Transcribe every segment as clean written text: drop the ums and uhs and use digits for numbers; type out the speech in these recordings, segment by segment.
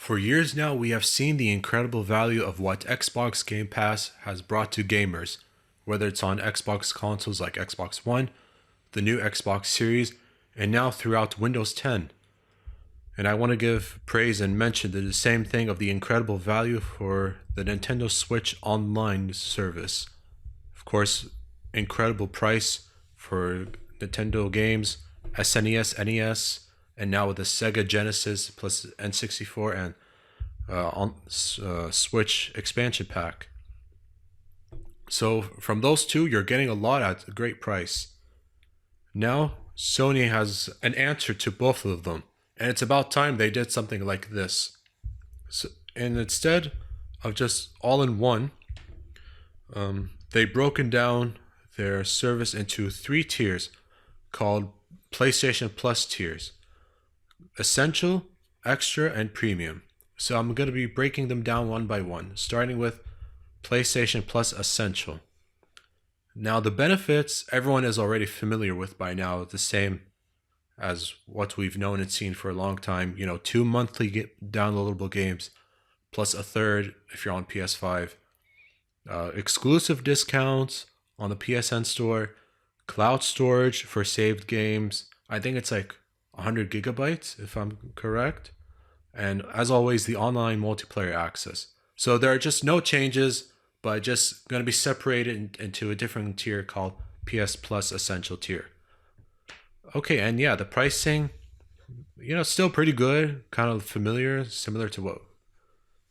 For years now, we have seen the incredible value of what Xbox Game Pass has brought to gamers, whether it's on Xbox consoles like Xbox One, the new Xbox Series, and now throughout Windows 10. And I want to give praise and mention the same thing of the incredible value for the Nintendo Switch Online service. Of course, incredible price for Nintendo games, SNES, NES, and now with the Sega Genesis plus N64 and Switch expansion pack. So from those two, you're getting a lot at a great price. Now, Sony has an answer to both of them, and it's about time they did something like this. So, and instead of just all in one, they've broken down their service into three tiers called PlayStation Plus tiers: Essential, Extra, and Premium. So I'm going to be breaking them down one by one, starting with PlayStation Plus Essential. Now, the benefits everyone is already familiar with by now, the same as what we've known and seen for a long time. You know, 2 monthly downloadable games, plus a third if you're on PS5. Exclusive discounts on the PSN store, cloud storage for saved games. I think it's like 100 gigabytes, if I'm correct. And as always, the online multiplayer access. So there are just no changes, but just going to be separated into a different tier called PS Plus Essential tier. Okay, and yeah, the pricing, still pretty good, kind of familiar, similar to what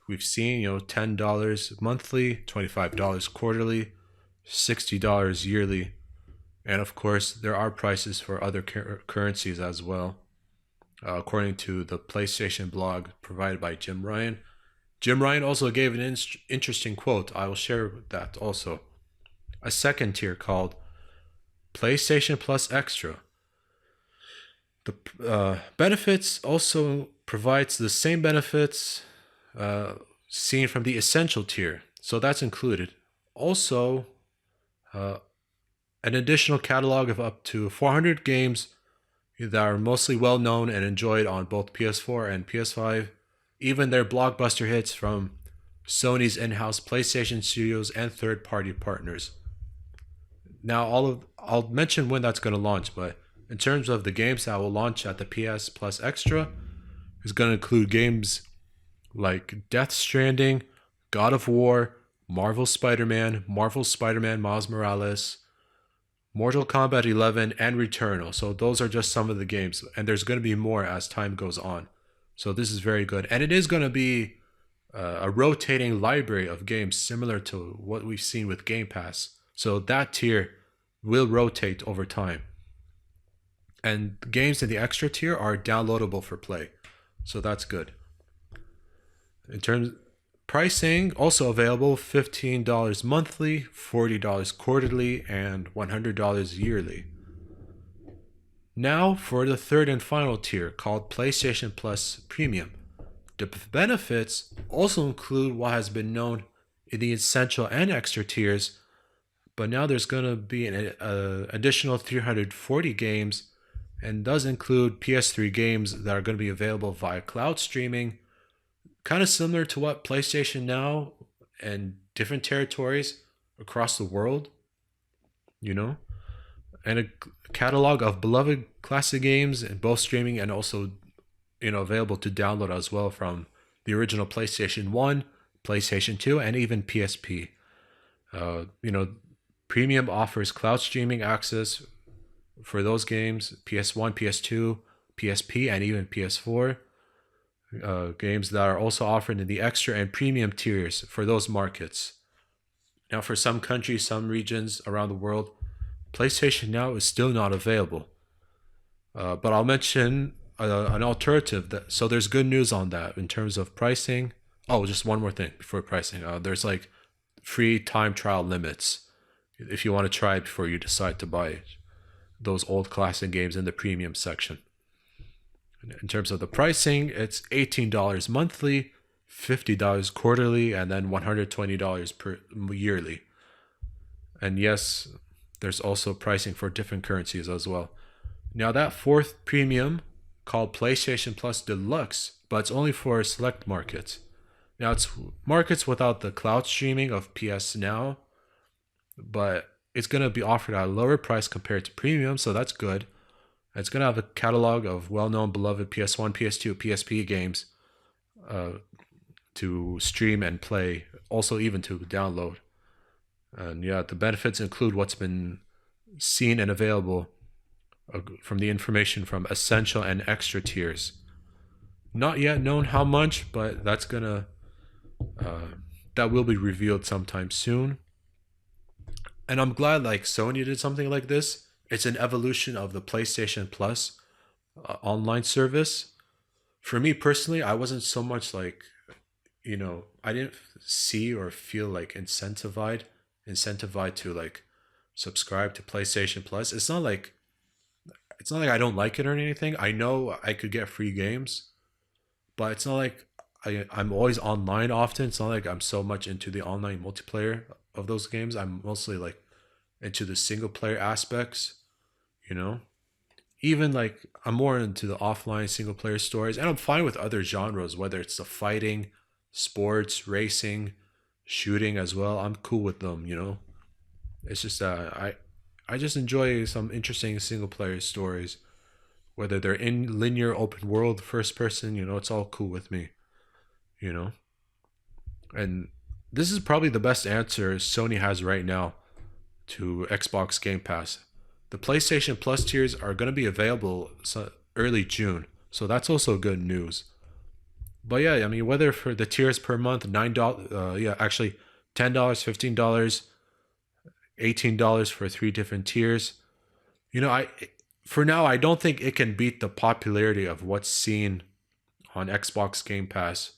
we've seen, $10 monthly, $25 quarterly, $60 yearly. And of course, there are prices for other currencies as well. According to the PlayStation blog provided by Jim Ryan. Jim Ryan also gave an interesting quote. I will share that also. A second tier called PlayStation Plus Extra. The benefits also provides the same benefits seen from the Essential tier. So that's included. Also, an additional catalog of up to 400 games that are mostly well known and enjoyed on both PS4 and PS5. Even their blockbuster hits from Sony's in-house PlayStation studios and third-party partners. Now, I'll mention when that's going to launch, but in terms of the games that will launch at the PS Plus Extra, is going to include games like Death Stranding, God of War, Marvel Spider-Man Miles Morales, Mortal Kombat 11, and Returnal. So those are just some of the games, and there's going to be more as time goes on. So this is very good, and it is going to be a rotating library of games similar to what we've seen with Game Pass. So that tier will rotate over time. And games in the extra tier are downloadable for play. So that's good. In terms of pricing, also available $15 monthly, $40 quarterly, and $100 yearly. Now for the third and final tier called PlayStation Plus Premium. The benefits also include what has been known in the Essential and Extra tiers, but now there's going to be an additional 340 games, and does include PS3 games that are going to be available via cloud streaming, kind of similar to what PlayStation Now and different territories across the world, and a catalog of beloved classic games in both streaming and also, available to download as well from the original PlayStation 1, PlayStation 2, and even PSP. Premium offers cloud streaming access for those games, PS1, PS2, PSP, and even PS4. Games that are also offered in the extra and premium tiers for those markets. Now, for some countries, some regions around the world, PlayStation Now is still not available. But I'll mention an alternative. So there's good news on that in terms of pricing. Oh, just one more thing before pricing. There's like free time trial limits if you want to try it before you decide to buy those old classic games in the premium section. In terms of the pricing, it's $18 monthly, $50 quarterly, and then $120 per yearly. And yes, there's also pricing for different currencies as well. Now that fourth premium called PlayStation Plus Deluxe, but it's only for select markets. Now it's markets without the cloud streaming of PS Now, but it's gonna be offered at a lower price compared to premium, so that's good. It's gonna have a catalog of well-known, beloved PS1, PS2, PSP games uh, to stream and play, also even to download. And yeah, the benefits include what's been seen and available from the information from essential and extra tiers. Not yet known how much, but uh, that will be revealed sometime soon. And I'm glad like Sony did something like this. It's an evolution of the PlayStation Plus online service. For me personally, I wasn't so much like, I didn't see or feel like incentivized to like subscribe to PlayStation Plus. It's not like I don't like it or anything. I know I could get free games, but it's not like I'm always online often. It's not like I'm so much into the online multiplayer of those games. I'm mostly like into the single player aspects, you know? Even like I'm more into the offline single player stories, and I'm fine with other genres, whether it's the fighting, sports, racing, shooting as well. I'm cool with them. It's just I just enjoy some interesting single player stories, whether they're in linear open world, first person, it's all cool with me, you know? And this is probably the best answer Sony has right now to Xbox Game Pass. The PlayStation Plus tiers are going to be available early June, so that's also good news. But yeah, I mean, whether for the tiers per month, $9, yeah, actually $10, $15, $18 for three different tiers. I for now I don't think it can beat the popularity of what's seen on Xbox Game Pass.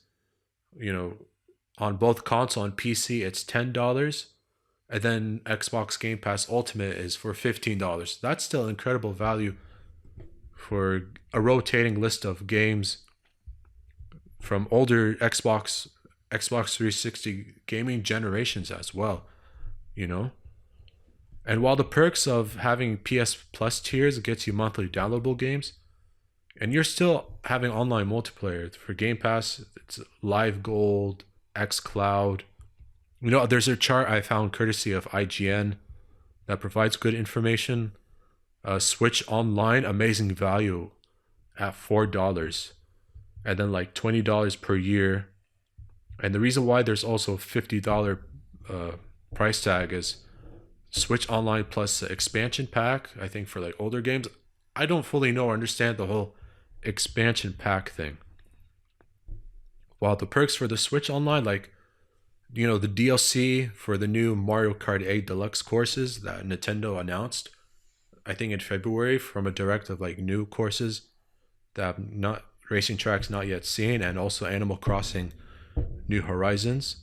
You know, on both console and PC, it's $10. And then Xbox Game Pass Ultimate is for $15. That's still incredible value for a rotating list of games from older Xbox 360 gaming generations as well, you know? And while the perks of having PS Plus tiers gets you monthly downloadable games, and you're still having online multiplayer for Game Pass, it's Live Gold, X Cloud. There's a chart I found courtesy of IGN that provides good information. Switch Online, amazing value at $4, and then like $20 per year. And the reason why there's also $50 price tag is Switch Online plus the expansion pack, I think for like older games. I don't fully know or understand the whole expansion pack thing. While the perks for the Switch Online, like, the DLC for the new Mario Kart 8 Deluxe courses that Nintendo announced, I think in February, from a direct of like new courses that have not racing tracks not yet seen, and also Animal Crossing New Horizons.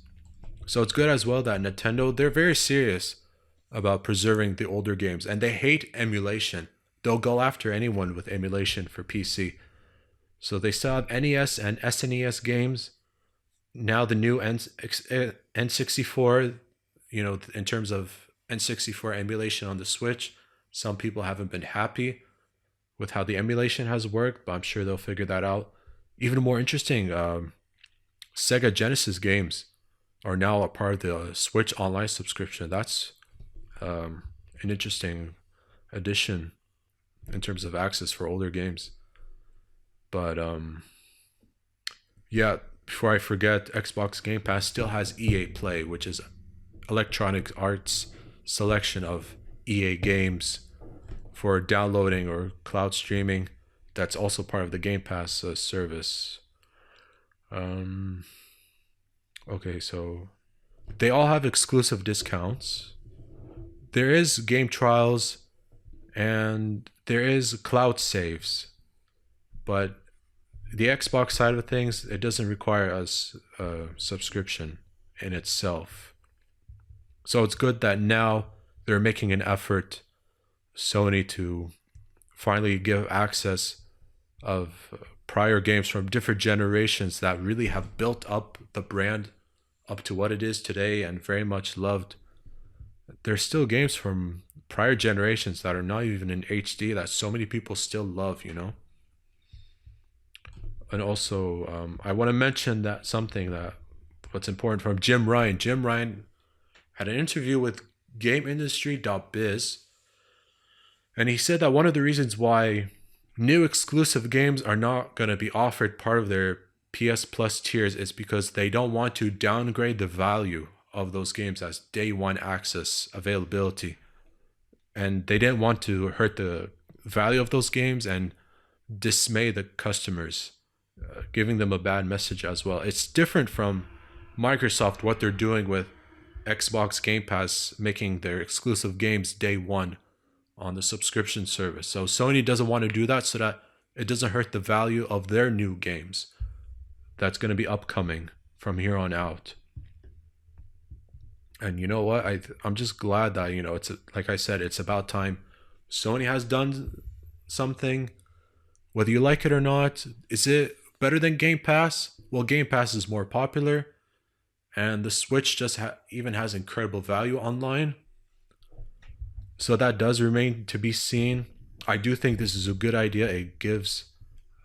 So it's good as well that Nintendo, they're very serious about preserving the older games, and they hate emulation. They'll go after anyone with emulation for PC. So they still have NES and SNES games. Now the new N64, in terms of N64 emulation on the Switch, some people haven't been happy with how the emulation has worked, but I'm sure they'll figure that out. Even more interesting, Sega Genesis games are now a part of the Switch Online subscription. That's an interesting addition in terms of access for older games. But yeah, before I forget, Xbox Game Pass still has EA Play, which is Electronic Arts selection of EA games for downloading or cloud streaming. That's also part of the Game Pass service. Okay, so they all have exclusive discounts. There is game trials and there is cloud saves, but the Xbox side of things, it doesn't require us a subscription in itself. So it's good that now they're making an effort, Sony, to finally give access of prior games from different generations that really have built up the brand up to what it is today and very much loved. There's still games from prior generations that are not even in HD that so many people still love. And also, I want to mention that something that what's important from Jim Ryan. Jim Ryan had an interview with GameIndustry.biz, and he said that one of the reasons why new exclusive games are not going to be offered part of their PS Plus tiers is because they don't want to downgrade the value of those games as day one access availability. And they didn't want to hurt the value of those games and dismay the customers, giving them a bad message as well. It's different from Microsoft, what they're doing with Xbox Game Pass, making their exclusive games day one on the subscription service. So Sony doesn't want to do that so that it doesn't hurt the value of their new games that's going to be upcoming from here on out. And you know what? I'm just glad that, it's like I said, it's about time Sony has done something. Whether you like it or not, is it better than Game Pass? Well, Game Pass is more popular, and the Switch just even has incredible value online. So that does remain to be seen. I do think this is a good idea. It gives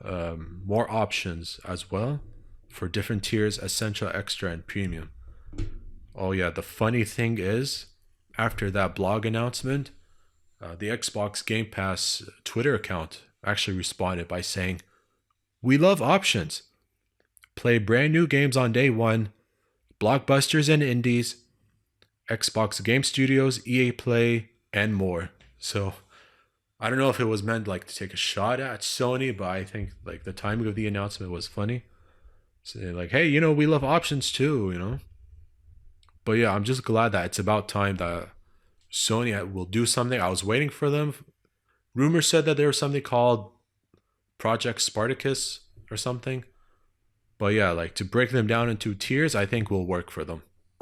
more options as well for different tiers: essential, extra, and premium. Oh yeah, the funny thing is, after that blog announcement, the Xbox Game Pass Twitter account actually responded by saying, "We love options. Play brand new games on day one, blockbusters and indies, Xbox Game Studios, EA Play, and more." So I don't know if it was meant like to take a shot at Sony, but I think like the timing of the announcement was funny. Saying like, hey, we love options too. But yeah, I'm just glad that it's about time that Sony will do something. I was waiting for them. Rumors said that there was something called Project Spartacus or something. But yeah, like to break them down into tiers, I think will work for them.